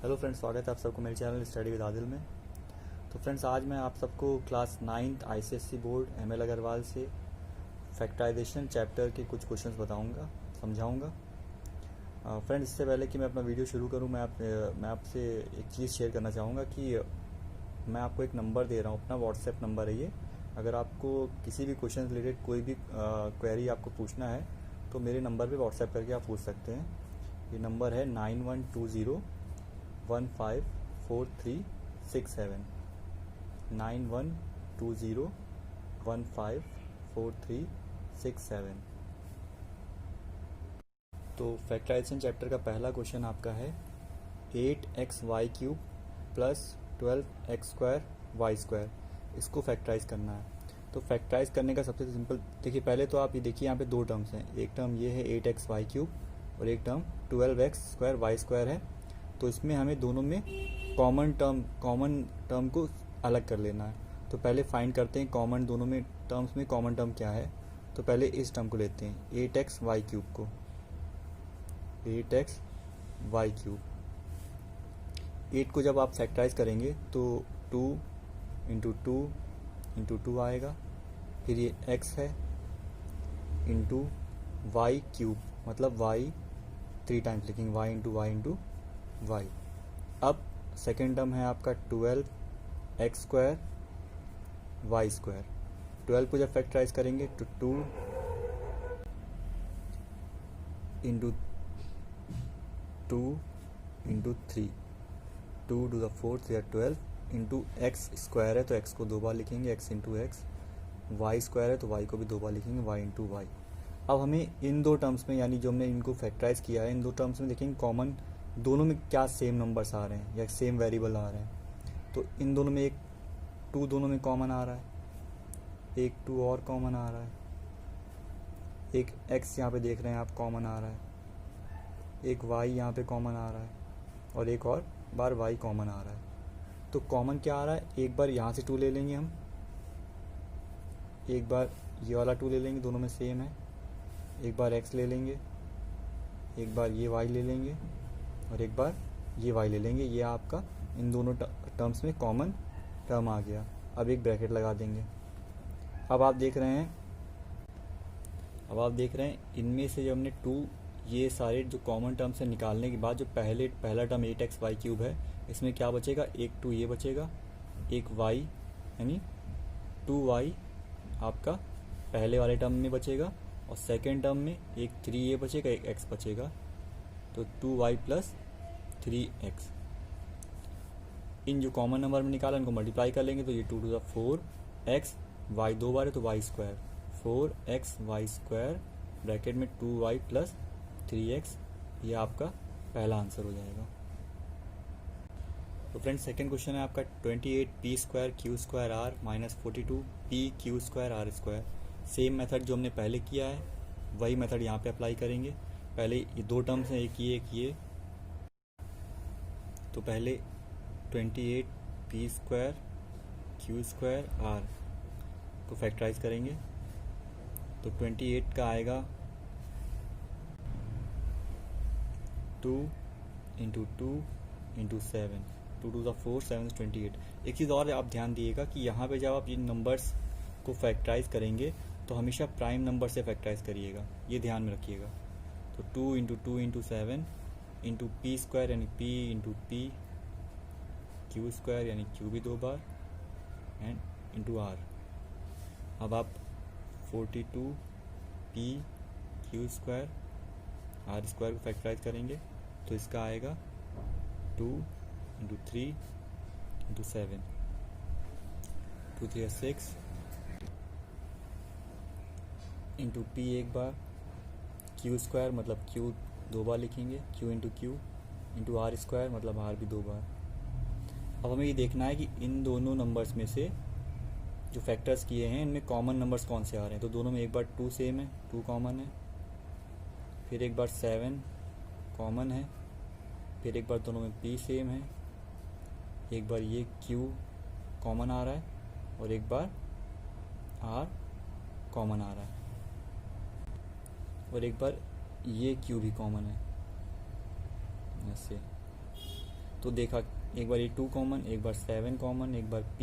Hello friends, स्वागत है आप सबको मेरे चैनल स्टडी विद आदिल में। तो फ्रेंड्स, आज मैं आप सबको class 9th ICSE board ML Agarwal से फैक्टराइजेशन चैप्टर के कुछ क्वेश्चंस बताऊंगा, समझाऊंगा। फ्रेंड्स, इससे पहले कि मैं अपना वीडियो शुरू करूं, मैं आपसे एक चीज़ शेयर करना चाहूँगा कि मैं आपको एक नंबर दे रहा हूँ, अपना व्हाट्सएप नंबर है ये। अगर आपको किसी भी क्वेश्चन रिलेटेड कोई भी क्वेरी आपको पूछना है तो मेरे नंबर पे व्हाट्सएप करके आप पूछ सकते हैं। ये नंबर है 9120154367, 9120154367। तो फैक्टराइजेशन चैप्टर का पहला क्वेश्चन आपका है 8xy³ प्लस 12x² इसको फैक्टराइज करना है। तो फैक्टराइज करने का सबसे सिंपल, देखिए पहले तो आप ये देखिए यहाँ पे दो टर्म्स हैं। एक टर्म ये है 8xy³ और एक टर्म 12x² है। तो इसमें हमें दोनों में कॉमन टर्म को अलग कर लेना है। तो पहले फाइंड करते हैं कॉमन, दोनों में टर्म्स में कॉमन टर्म क्या है। तो पहले इस टर्म को लेते हैं 8xy³ को, 8xy³। 8 को जब आप फैक्टराइज करेंगे तो 2 इंटू 2 इंटू 2 आएगा। फिर ये x है इंटू y³, मतलब y 3 टाइम्स लिखेंगे, y into Y into Y. अब सेकेंड टर्म है आपका 12x² y²। 12 को जब फैक्टराइज करेंगे तो 2 into 2 into 3, 2 to the fourth या 12 इंटू x² है तो x को दो बार लिखेंगे, x इंटू एक्स। y² है तो y को भी दो बार लिखेंगे, y इंटू वाई। अब हमें इन दो टर्म्स में, यानी जो हमने इनको फैक्टराइज किया है, इन दो टर्म्स में देखेंगे कॉमन दोनों में क्या सेम नंबर्स आ रहे हैं या सेम वेरिएबल आ रहे हैं। तो इन दोनों में एक 2 दोनों में कॉमन आ रहा है, एक 2 और कॉमन आ रहा है, एक x यहाँ पे देख रहे हैं आप कॉमन आ रहा है, एक y यहाँ पे कॉमन आ रहा है और एक और बार y कॉमन आ रहा है। तो कॉमन क्या आ रहा है, एक बार यहाँ से 2 ले लेंगे हम, एक बार ये वाला 2 ले लेंगे, दोनों में सेम है। एक बार x ले लेंगे, एक बार ये y ले लेंगे और एक बार ये y ले लेंगे। ये आपका इन दोनों टर्म्स में कॉमन टर्म आ गया। अब एक ब्रैकेट लगा देंगे। अब आप देख रहे हैं इनमें से जब हमने 2 ये सारे जो कॉमन टर्म से निकालने के बाद जो पहला टर्म 8xy³ है, इसमें क्या बचेगा, एक 2 ये बचेगा, एक y यानी 2y आपका पहले वाले टर्म में बचेगा और सेकेंड टर्म में एक 3 ये बचेगा, एक x बचेगा। तो 2y प्लस 3x। इन जो कॉमन नंबर में निकाला इनको मल्टीप्लाई कर लेंगे तो ये 2 टू द 4x, y दो बार है तो y² 4xy² ब्रैकेट में 2y प्लस 3x। ये आपका पहला आंसर हो जाएगा। तो फ्रेंड्स, सेकेंड क्वेश्चन है आपका 28p²q² minus 42pq²r²। Same method जो हमने पहले किया है वही मेथड यहाँ पे अप्लाई करेंगे। पहले ये दो टर्म्स हैं, एक ये। तो पहले 28p²q² को फैक्टराइज करेंगे। तो 28 का आएगा 2 इंटू 2 इंटू 7, 2 टू द 4 7 28। एक चीज़ और आप ध्यान दिएगा कि यहाँ पे जब आप इन नंबर्स को फैक्टराइज करेंगे तो हमेशा प्राइम नंबर से फैक्टराइज करिएगा, ये ध्यान में रखिएगा। तो 2 इंटू 2 इंटू 7 इंटू p² यानी p इंटू p, q² यानी q भी दो बार, एंड इंटू r। अब आप 42pq²r² को फैक्टराइज करेंगे तो इसका आएगा 2 इंटू 3 इंटू 7, 2 3 6 इंटू p एक बार, q² मतलब q दो बार लिखेंगे, q into q into r² मतलब r भी दो बार। अब हमें ये देखना है कि इन दोनों नंबर्स में से जो फैक्टर्स किए हैं इनमें कॉमन नंबर्स कौन से आ रहे हैं। तो दोनों में एक बार 2 सेम है, 2 कॉमन है, फिर एक बार 7 कॉमन है, फिर एक बार दोनों में p सेम है, एक बार ये q कॉमन आ रहा है और एक बार r कॉमन आ रहा है और एक बार ये q भी कॉमन है ऐसे। तो देखा एक बार ये 2 कॉमन, एक बार 7 कॉमन, एक बार P,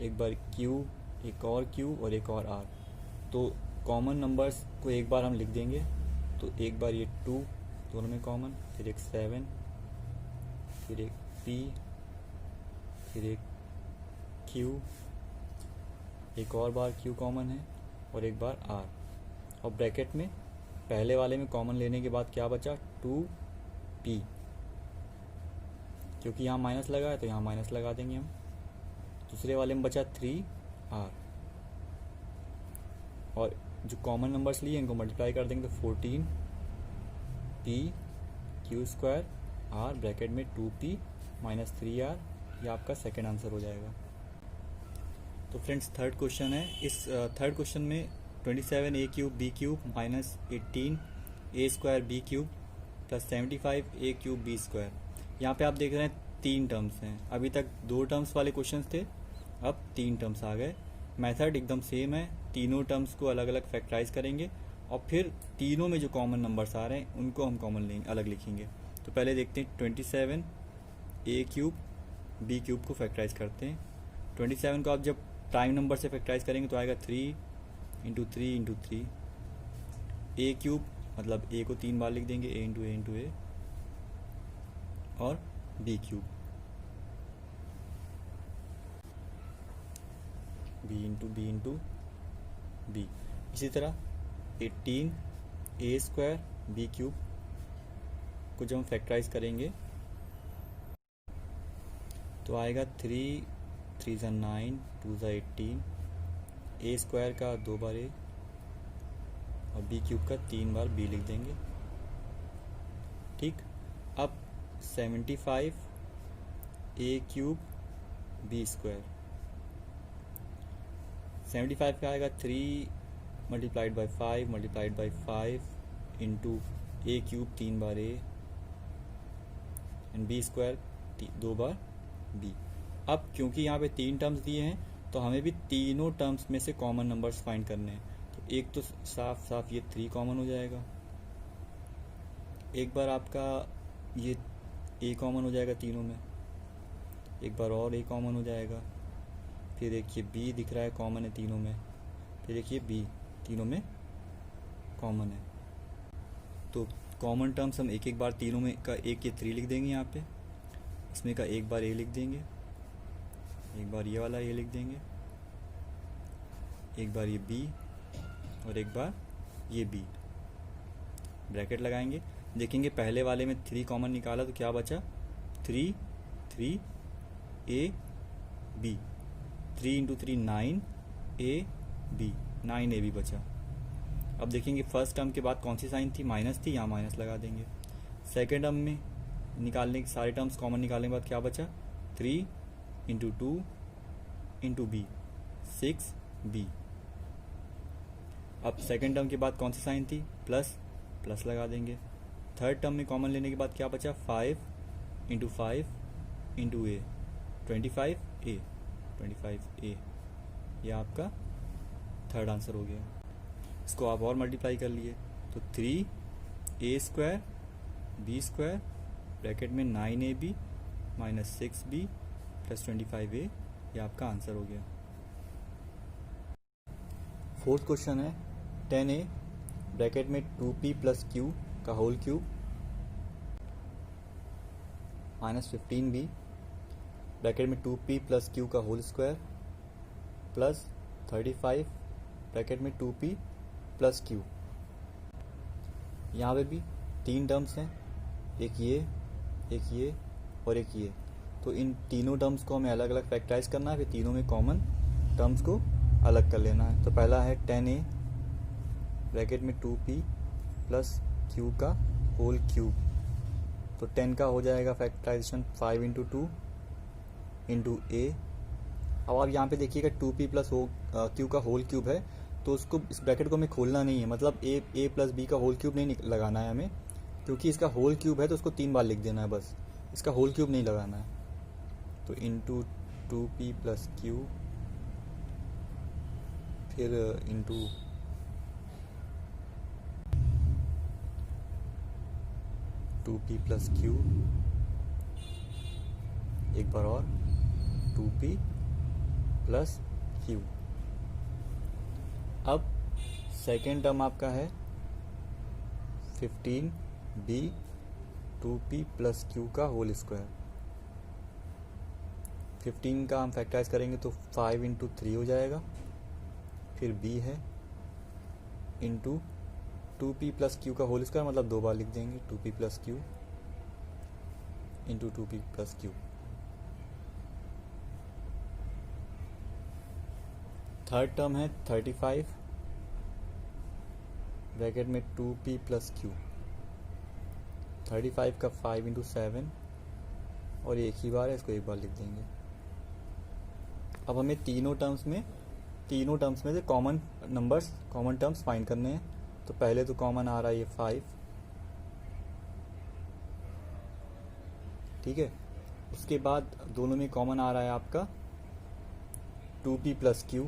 एक बार Q, एक और Q और एक और R। तो कॉमन नंबर्स को एक बार हम लिख देंगे। तो एक बार ये 2 दोनों में कॉमन, फिर एक 7, फिर एक P, फिर एक Q, एक और बार Q कॉमन है और एक बार R। और ब्रैकेट में पहले वाले में कॉमन लेने के बाद क्या बचा, 2P, क्योंकि यहाँ माइनस लगा है तो यहाँ माइनस लगा देंगे हम। दूसरे वाले में बचा 3R, और जो कॉमन नंबर्स लिए इनको मल्टीप्लाई कर देंगे तो 14P Q square R bracket में 2P माइनस 3R, ये आपका सेकेंड आंसर हो जाएगा। तो फ्रेंड्स थर्ड क्वेश्चन है। इस थर्ड क्वेश्चन में 27A cube B cube minus 18A square B cube plus 75A cube B square. यहाँ पे आप देख रहे हैं 3 टर्म्स हैं। अभी तक 2 टर्म्स वाले क्वेश्चन थे, अब 3 टर्म्स आ गए। मेथड एकदम सेम है, तीनों टर्म्स को अलग अलग फैक्टराइज करेंगे और फिर तीनों में जो कॉमन नंबर्स आ रहे हैं उनको हम कॉमन लेंगे, अलग लिखेंगे। तो पहले देखते हैं 27A क्यूब B क्यूब को फैक्टराइज करते हैं। 27 को आप जब प्राइम नंबर से फैक्टराइज करेंगे तो आएगा 3 इंटू 3 इंटू 3। A क्यूब मतलब A को 3 बार लिख देंगे, A into A into A, और B cube B into B। इसी तरह 18A स्क्वायर B क्यूब को जब हम फैक्टराइज करेंगे तो आएगा 3 3 ज़ा 9 2 ज़ा 18, A स्क्वायर का 2 बार A और B क्यूब का 3 बार B लिख देंगे। ठीक, अब 75A क्यूब B स्क्वायर, 75 का आएगा 3 multiplied by 5 multiplied by 5 into A cube 3 bar A and B square 2 bar B। अब क्योंकि यहाँ पे 3 टर्म्स दिए हैं तो हमें भी तीनों टर्म्स में से कॉमन नंबर्स फाइंड करने हैं। तो एक तो साफ साफ ये 3 कॉमन हो जाएगा, एक बार आपका ये A कॉमन हो जाएगा तीनों में, एक बार और A कॉमन हो जाएगा, फिर एक ये B दिख रहा है कॉमन है तीनों में, फिर एक ये B तीनों में कॉमन है। तो कॉमन टर्म्स हम एक एक बार तीनों में का एक ये 3 लिख देंगे यहाँ पे, इसमें का एक बार A लिख देंगे, एक बार ये वाला A लिख देंगे, एक बार ये B और एक बार ये B। ब्रैकेट लगाएंगे, देखेंगे पहले वाले में 3 कॉमन निकाला तो क्या बचा, 3 3 A B, 3 into 3 9A B, 9AB बचा। अब देखेंगे फर्स्ट टर्म के बाद कौन सी साइन थी, माइनस थी, यहाँ माइनस लगा देंगे। सेकेंड टर्म में निकालने सारे टर्म्स कॉमन निकालने के बाद क्या बचा, 3 इंटू 2 इंटू B 6B। अब सेकेंड टर्म के बाद कौन सी साइन थी, प्लस, प्लस लगा देंगे। थर्ड टर्म में कॉमन लेने के बाद क्या बचा, 5 into 5 into A 25A 25A। यह आपका थर्ड आंसर हो गया। इसको आप और मल्टीप्लाई कर लिए तो 3A square B square bracket में 9AB minus 6B plus 25A, यह आपका आंसर हो गया। फोर्थ क्वेश्चन है 10A ब्रैकेट में 2P प्लस Q का whole cube minus 15B bracket में 2P प्लस Q का होल स्क्वायर प्लस 35 ब्रैकेट में 2P प्लस Q। यहाँ पे भी 3 टर्म्स हैं, एक ये और एक ये। तो इन तीनों टर्म्स को हमें अलग अलग फैक्टराइज करना है, फिर तीनों में कॉमन टर्म्स को अलग कर लेना है। तो पहला है 10A ब्रैकेट में 2P प्लस Q का होल क्यूब। तो 10 का हो जाएगा फैक्टराइजेशन 5 इंटू 2 इंटू A। अब आप यहाँ पे देखिएगा 2P प्लस Q का होल क्यूब है, तो उसको इस ब्रैकेट को हमें खोलना नहीं है, मतलब A प्लस B का होल क्यूब नहीं लगाना है हमें, क्योंकि इसका होल क्यूब है तो उसको 3 बार लिख देना है बस, इसका होल क्यूब नहीं लगाना है। तो इंटू 2P प्लस Q फिर इंटू 2P प्लस Q एक बार और 2p प्लस q। अब सेकेंड टर्म आपका है 15b 2p प्लस q का होल स्क्वायर। 15 का हम फैक्टराइज करेंगे तो 5 इंटू 3 हो जाएगा, फिर b है इंटू 2p प्लस q का होल स्क्वायर, मतलब 2 बार लिख देंगे 2p plus q into 2p plus q। Third term है 35 ब्रैकेट में 2p प्लस q। 35 का 5 इंटू 7 और एक ही बार है, इसको एक बार लिख देंगे। अब हमें तीनों टर्म्स में से कॉमन टर्म्स फाइंड करने हैं। तो पहले तो कॉमन आ रहा है ये 5, ठीक है। उसके बाद दोनों में कॉमन आ रहा है आपका 2p प्लस q।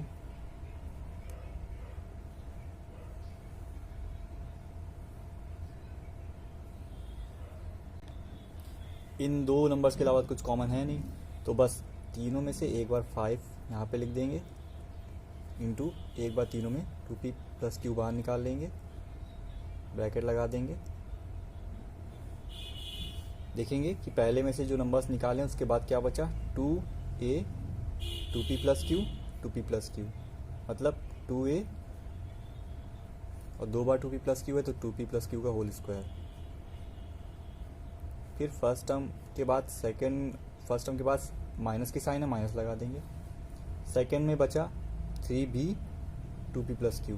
इन दो नंबर्स के अलावा कुछ कॉमन है नहीं, तो बस तीनों में से एक बार 5 यहाँ पे लिख देंगे इंटू एक बार तीनों में 2p प्लस q बाहर निकाल लेंगे, ब्रैकेट लगा देंगे। देखेंगे कि पहले में से जो नंबर्स निकाले हैं उसके बाद क्या बचा, 2a 2p plus q 2p plus q, मतलब 2a और 2 बार 2p प्लस q है तो 2p प्लस q का होल स्क्वायर। फिर फर्स्ट टर्म के बाद माइनस की साइन है, माइनस लगा देंगे। सेकेंड में बचा 3b 2p plus q।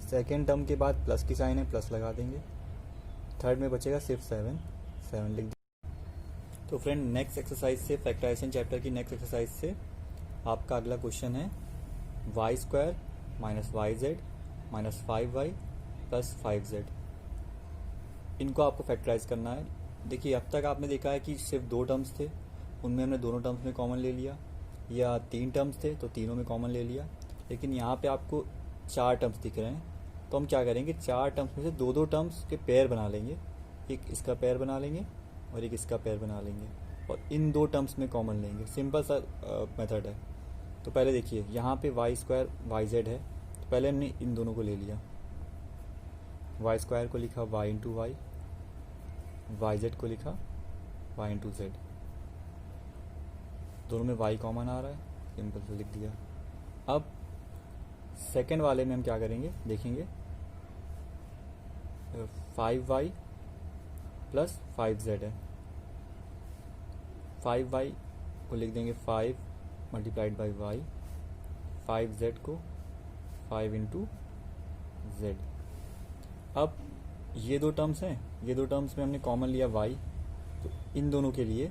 Second term के बाद प्लस की साइन है, प्लस लगा देंगे। थर्ड में बचेगा सिर्फ 7 लिख देंगे। तो फ्रेंड नेक्स्ट एक्सरसाइज से, फैक्टराइजेशन चैप्टर की नेक्स्ट एक्सरसाइज से आपका अगला क्वेश्चन है Y square minus Y Z minus 5y plus 5z। इनको आपको फैक्टराइज करना है। देखिए अब तक आपने देखा है कि सिर्फ 2 टर्म्स थे, उनमें हमने दोनों टर्म्स में कॉमन ले लिया, या 3 टर्म्स थे तो तीनों में कॉमन ले लिया। लेकिन यहाँ पे आपको 4 टर्म्स दिख रहे हैं, तो हम क्या करेंगे, 4 टर्म्स में से 2 टर्म्स के पेयर बना लेंगे। एक इसका पेयर बना लेंगे और एक इसका पेयर बना लेंगे, और इन 2 टर्म्स में कॉमन लेंगे। सिंपल सा मेथड है। तो पहले देखिए यहाँ पे वाई स्क्वायर वाई जेड है, तो पहले हमने इन दोनों को ले लिया। वाई स्क्वायर को लिखा Y into Y, Y Z को लिखा वाई इंटू जेड। दोनों में वाई कॉमन आ रहा है, सिंपल से लिख दिया। अब सेकेंड वाले में हम क्या करेंगे, देखेंगे 5y प्लस 5z है। 5y को लिख देंगे 5 मल्टीप्लाइड बाई वाई, 5z को 5 इंटू जेड। अब ये 2 टर्म्स हैं, ये 2 टर्म्स में हमने कॉमन लिया y, तो इन दोनों के लिए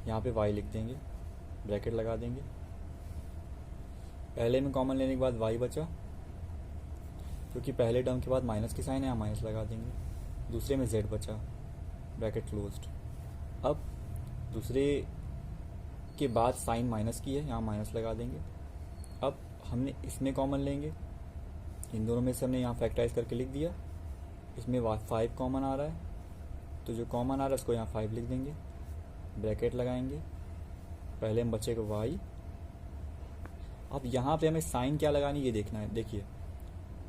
यहाँ पे y लिख देंगे, ब्रैकेट लगा देंगे। पहले में कॉमन लेने के बाद y बचा, क्योंकि पहले टर्म के बाद माइनस की साइन है, यहाँ माइनस लगा देंगे। दूसरे में z बचा, ब्रैकेट क्लोज्ड। अब दूसरे के बाद साइन माइनस की है, यहाँ माइनस लगा देंगे। अब हमने इसमें कॉमन लेंगे, इन दोनों में से हमने यहाँ फैक्टराइज करके लिख दिया। इसमें 5 कॉमन आ रहा है, तो जो कॉमन आ रहा है उसको यहाँ 5 लिख देंगे, ब्रैकेट लगाएंगे। पहले में बचेगा y। अब यहाँ पे हमें साइन क्या लगानी ये देखना है। देखिए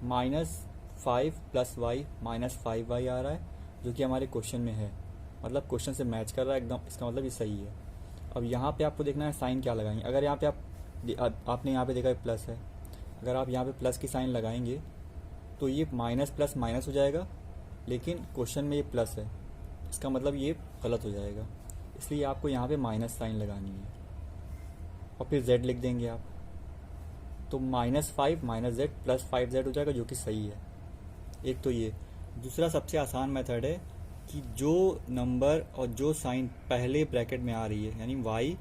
-5 प्लस वाई माइनस 5y आ रहा है, जो कि हमारे क्वेश्चन में है, मतलब क्वेश्चन से मैच कर रहा है एकदम, इसका मतलब ये सही है। अब यहाँ पे आपको देखना है साइन क्या लगाएंगे। अगर यहाँ पे आपने यहाँ पे देखा है प्लस है, अगर आप यहाँ पे प्लस की साइन लगाएंगे तो ये माइनस प्लस माइनस हो जाएगा, लेकिन क्वेश्चन में ये प्लस है, इसका मतलब ये गलत हो जाएगा। इसलिए आपको यहाँ पे माइनस साइन लगानी है और फिर z लिख देंगे आप। तो -5 माइनस z प्लस 5z हो जाएगा, जो कि सही है। एक तो ये। दूसरा सबसे आसान मेथड है कि जो नंबर और जो साइन पहले ब्रैकेट में आ रही है, यानी y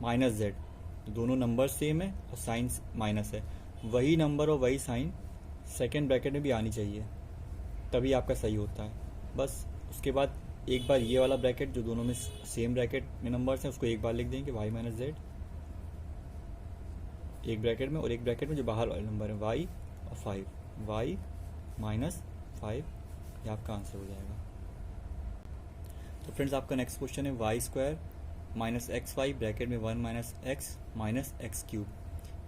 माइनस z, दोनों नंबर सेम है और साइन माइनस है, वही नंबर और वही साइन सेकेंड ब्रैकेट में भी आनी चाहिए, तभी आपका सही होता है। बस उसके बाद एक बार ये वाला ब्रैकेट जो दोनों में सेम ब्रैकेट में नंबर्स हैं उसको एक बार लिख देंगे y माइनस जेड एक ब्रैकेट में, और एक ब्रैकेट में जो बाहर वाले नंबर है y और 5, y माइनस 5, ये आपका आंसर हो जाएगा। तो फ्रेंड्स आपका नेक्स्ट क्वेश्चन है Y square minus X Y bracket में 1 माइनस एक्स क्यूब।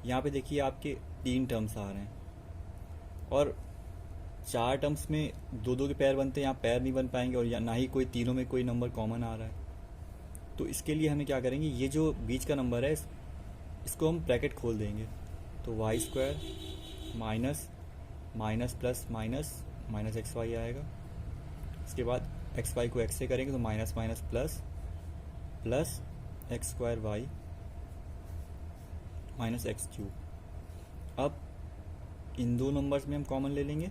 यहाँ पे देखिए आपके 3 टर्म्स आ रहे हैं और 4 टर्म्स में 2 के पैर बनते हैं, यहाँ पैर नहीं बन पाएंगे और ना ही कोई तीनों में कोई नंबर कॉमन आ रहा है। तो इसके लिए हमें क्या करेंगे, ये जो बीच का नंबर है इसको हम ब्रैकेट खोल देंगे। तो Y square minus plus minus X Y आएगा। इसके बाद एक्स वाई को एक्स से करेंगे तो minus plus X square Y minus X cube. अब इन 2 नंबर्स में हम कॉमन ले लेंगे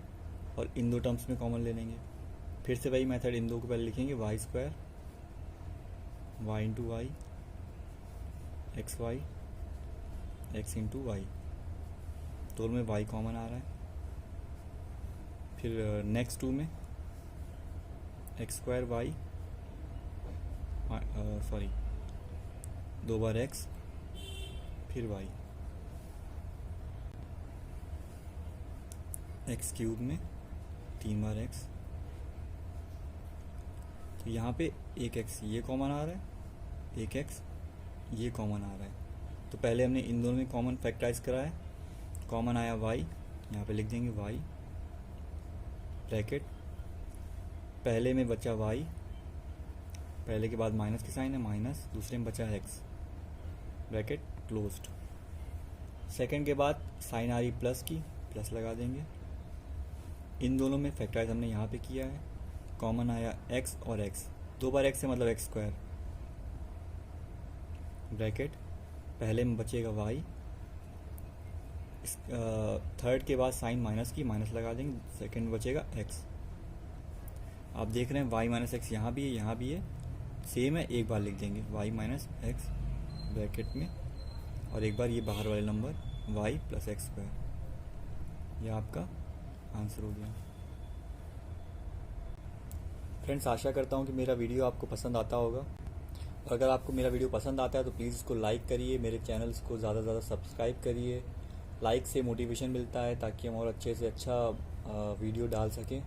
और इन 2 टर्म्स में कॉमन ले लेंगे। फिर से वही मेथड, इन 2 को पहले लिखेंगे Y square Y into Y X Y X into Y, दोनों में वाई कॉमन आ रहा है। फिर नेक्स्ट 2 में एक्स स्क्वायर वाई 2 बार एक्स फिर वाई, एक्स क्यूब में 3 बार एक्स। तो यहाँ पे एक एक्स ये कॉमन आ रहा है, एक एक्स ये कॉमन आ रहा है। तो पहले हमने इन दोनों में कॉमन फैक्टराइज करा है, कॉमन आया वाई, यहाँ पे लिख देंगे वाई ब्रैकेट, पहले में बचा वाई, पहले के बाद माइनस की साइन है माइनस, दूसरे में बचा है एक्स ब्रैकेट क्लोज्ड। सेकंड के बाद साइन आ रही प्लस की, प्लस लगा देंगे। इन दोनों में फैक्टराइज हमने यहाँ पे किया है, कॉमन आया एक्स और एक्स, 2 बार एक्स से मतलब एक्स स्क्वायर ब्रैकेट, पहले में बचेगा वाई, थर्ड के बाद साइन माइनस की, माइनस लगा देंगे, सेकंड बचेगा एक्स। आप देख रहे हैं वाई माइनस एक्स यहाँ भी है, यहाँ भी है, सेम है, एक बार लिख देंगे वाई माइनस एक्स ब्रैकेट में और एक बार ये बाहर वाले number Y plus X square. यह आपका आंसर हो गया। फ्रेंड्स आशा करता हूँ कि मेरा वीडियो आपको पसंद आता होगा और अगर आपको मेरा वीडियो पसंद आता है तो प्लीज़ इसको लाइक करिए, मेरे चैनल्स को ज़्यादा से ज़्यादा सब्सक्राइब करिए। लाइक से मोटिवेशन मिलता है ताकि हम और अच्छे से अच्छा वीडियो डाल सकें।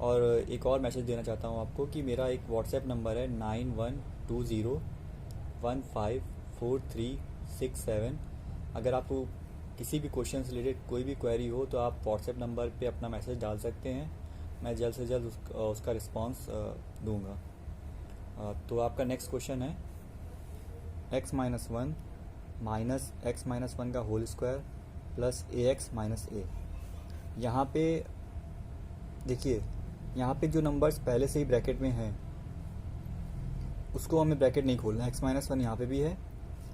और एक और मैसेज देना चाहता हूँ आपको कि मेरा एक व्हाट्सएप नंबर है 9120154367। अगर आपको किसी भी क्वेश्चन से रिलेटेड कोई भी क्वेरी हो तो आप व्हाट्सएप नंबर पे अपना मैसेज डाल सकते हैं, मैं जल्द से जल्द उसका रिस्पांस दूंगा। तो आपका नेक्स्ट क्वेश्चन है x minus 1 minus X minus 1 का whole square plus ax minus a। यहाँ पे देखिए, यहाँ पे जो नंबर्स पहले से ही ब्रैकेट में हैं उसको हमें ब्रैकेट नहीं खोलना है। x माइनस 1 यहाँ पे भी है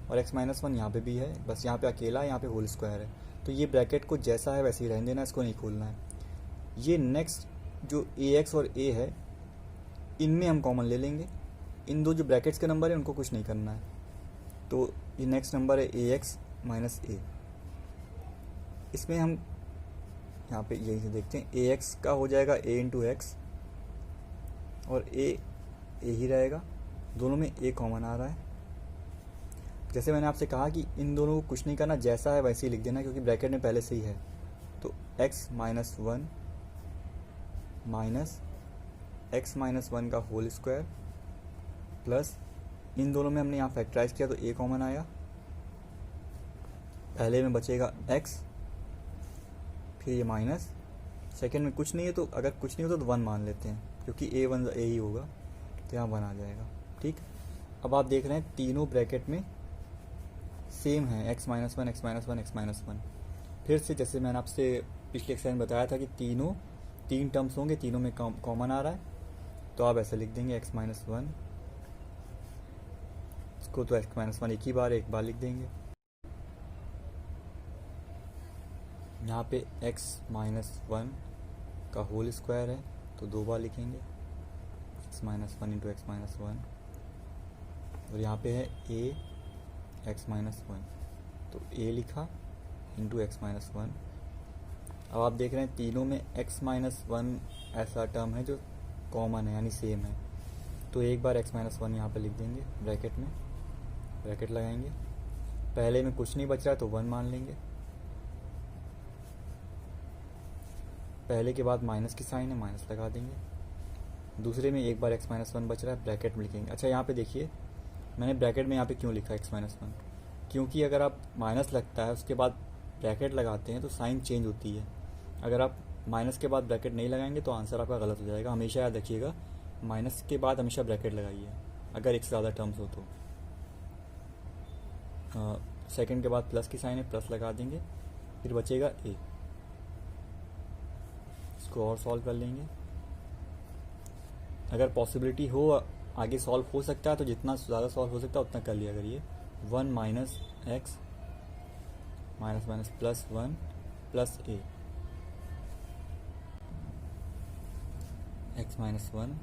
और x माइनस 1 यहाँ पे भी है, बस यहाँ पे अकेला है, यहाँ पे होल स्क्वायर है। तो ये ब्रैकेट को जैसा है वैसे ही रहने देना, इसको नहीं खोलना है। ये नेक्स्ट जो ax और a है इनमें हम कॉमन ले लेंगे, इन 2 जो ब्रैकेट्स के नंबर हैं उनको कुछ नहीं करना है। तो ये नेक्स्ट नंबर है ax माइनस a, इसमें हम यहाँ पे यही से देखते हैं, ax का हो जाएगा a इंटू एक्स और a ही रहेगा, दोनों में a कॉमन आ रहा है। जैसे मैंने आपसे कहा कि इन दोनों को कुछ नहीं करना, जैसा है वैसे ही लिख देना क्योंकि ब्रैकेट में पहले से ही है। तो x minus 1 minus X minus 1 का होल स्क्वायर प्लस इन दोनों में हमने यहाँ फैक्टराइज किया तो a कॉमन आया, पहले में बचेगा x, फिर ये माइनस, सेकेंड में कुछ नहीं है तो अगर कुछ नहीं होता तो 1 मान लेते हैं क्योंकि a ही होगा तो यहाँ 1 आ जाएगा। ठीक, अब आप देख रहे हैं तीनों ब्रैकेट में सेम है, x minus 1 x minus 1 x minus 1। फिर से जैसे मैंने आपसे पिछले एक्सरसाइज में बताया था कि 3 टर्म्स होंगे, तीनों में कॉमन आ रहा है तो आप ऐसे लिख देंगे x माइनस 1, इसको तो x माइनस 1 एक बार लिख देंगे। यहाँ पे x माइनस 1 का होल स्क्वायर है तो 2 बार लिखेंगे, x minus 1 into x minus 1, और यहाँ पे है a x माइनस 1 तो a लिखा इंटू एक्स माइनस 1। अब आप देख रहे हैं तीनों में x माइनस 1 ऐसा टर्म है जो कॉमन है यानी सेम है, तो एक बार x माइनस 1 यहाँ पे लिख देंगे ब्रैकेट में, ब्रैकेट लगाएंगे, पहले में कुछ नहीं बच रहा है तो 1 मान लेंगे, पहले के बाद माइनस की साइन है माइनस लगा देंगे, दूसरे में एक बार x माइनस वन बच रहा है, ब्रैकेट में लिखेंगे। अच्छा यहाँ पे देखिए मैंने ब्रैकेट में यहाँ पे क्यों लिखा x माइनस वन, क्योंकि अगर आप माइनस लगता है उसके बाद ब्रैकेट लगाते हैं तो साइन चेंज होती है। अगर आप माइनस के बाद ब्रैकेट नहीं लगाएंगे तो आंसर आपका गलत हो जाएगा। हमेशा याद रखिएगा माइनस के बाद हमेशा ब्रैकेट लगाइए अगर एक से ज़्यादा टर्म्स हो तो। सेकंड के बाद प्लस की साइन है, प्लस लगा देंगे, फिर बचेगा a। इसको और सॉल्व कर लेंगे। अगर पॉसिबिलिटी हो आगे सॉल्व हो सकता है तो जितना ज़्यादा सॉल्व हो सकता है उतना कर लिया करिए। 1 minus X minus minus plus 1 plus a, x minus 1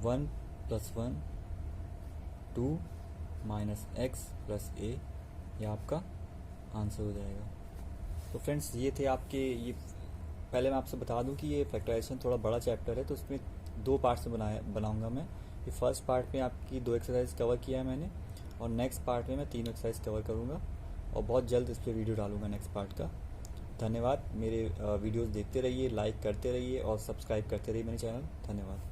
1 plus 1 2 minus x plus a, ये आपका आंसर हो जाएगा। तो फ्रेंड्स ये थे आपके ये। पहले मैं आपसे बता दूं कि ये फैक्टराइजेशन थोड़ा बड़ा चैप्टर है तो इसमें 2 पार्ट से बनाऊंगा मैं। ये फर्स्ट पार्ट में आपकी 2 एक्सरसाइज कवर किया है मैंने, और नेक्स्ट पार्ट में मैं 3 एक्सरसाइज कवर करूंगा, और बहुत जल्द इस पर वीडियो डालूंगा नेक्स्ट पार्ट का। धन्यवाद। मेरे वीडियोस देखते रहिए, लाइक करते रहिए और सब्सक्राइब करते रहिए मेरे चैनल। धन्यवाद।